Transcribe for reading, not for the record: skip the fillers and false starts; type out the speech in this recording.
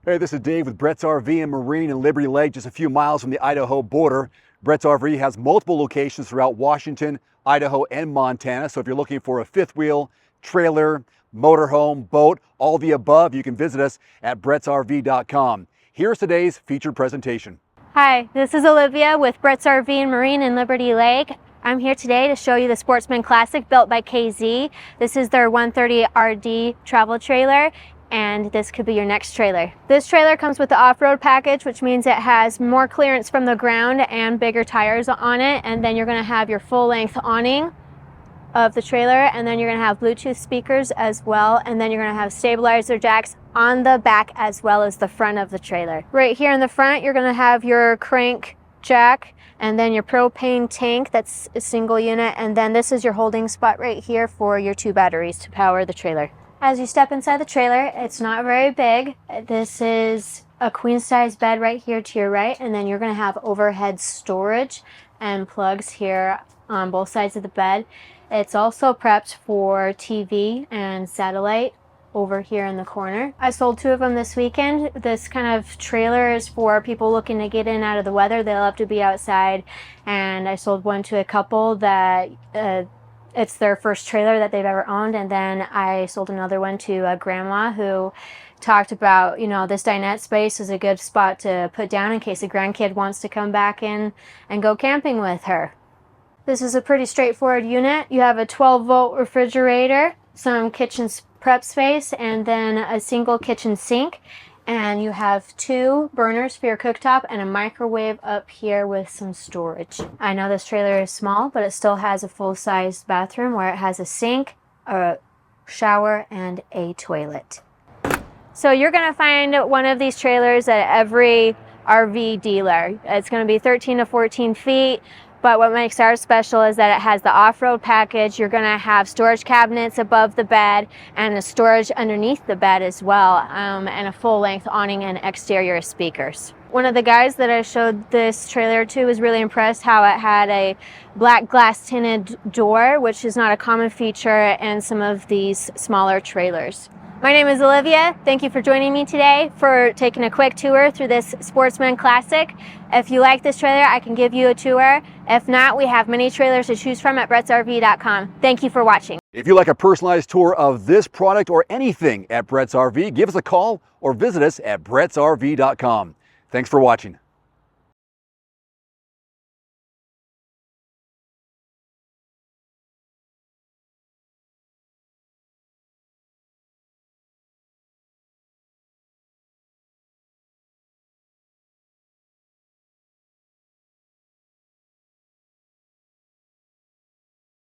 Hey, this is Dave with Brett's RV and Marine in Liberty Lake, just a few miles from the Idaho border. Brett's RV has multiple locations throughout Washington, Idaho, and Montana. So if you're looking for a fifth wheel, trailer, motorhome, boat, all the above, you can visit us at brettsrv.com. Here's today's featured presentation. Hi, this is Olivia with Brett's RV and Marine in Liberty Lake. I'm here today to show you the Sportsmen Classic built by KZ. This is their 130 RD travel trailer, and this could be your next trailer. This trailer comes with the off-road package, which means it has more clearance from the ground and bigger tires on it, and then you're going to have your full-length awning of the trailer, and then you're going to have Bluetooth speakers as well, and then you're going to have stabilizer jacks on the back as well as the front of the trailer. Right here in the front, you're going to have your crank jack, and then your propane tank, that's a single unit, and then this is your holding spot right here for your 2 batteries to power the trailer. As you step inside the trailer, it's not very big. This is a queen size bed right here to your right, and then you're going to have overhead storage and plugs here on both sides of the bed. It's also prepped for TV and satellite over here in the corner. I sold 2 of them this weekend. This kind of trailer is for people looking to get in out of the weather. They love to be outside, and I sold one to a couple that it's their first trailer that they've ever owned, and then I sold another one to a grandma who talked about, you know, this dinette space is a good spot to put down in case a grandkid wants to come back in and go camping with her. This is a pretty straightforward unit. You have a 12-volt refrigerator, some kitchen prep space, and then a single kitchen sink. And you have 2 burners for your cooktop and a microwave up here with some storage. I know this trailer is small, but it still has a full-sized bathroom where it has a sink, a shower, and a toilet. So you're going to find one of these trailers at every RV dealer. It's going to be 13 to 14 feet. But what makes ours special is that it has the off-road package. You're going to have storage cabinets above the bed and a storage underneath the bed as well, and a full-length awning and exterior speakers. One of the guys that I showed this trailer to was really impressed how it had a black glass tinted door, which is not a common feature in some of these smaller trailers. My name is Olivia. Thank you for joining me today for taking a quick tour through this Sportsman Classic. If you like this trailer, I can give you a tour. If not, we have many trailers to choose from at brettsrv.com. Thank you for watching. If you like a personalized tour of this product or anything at Brett's RV, give us a call or visit us at brettsrv.com. Thanks for watching.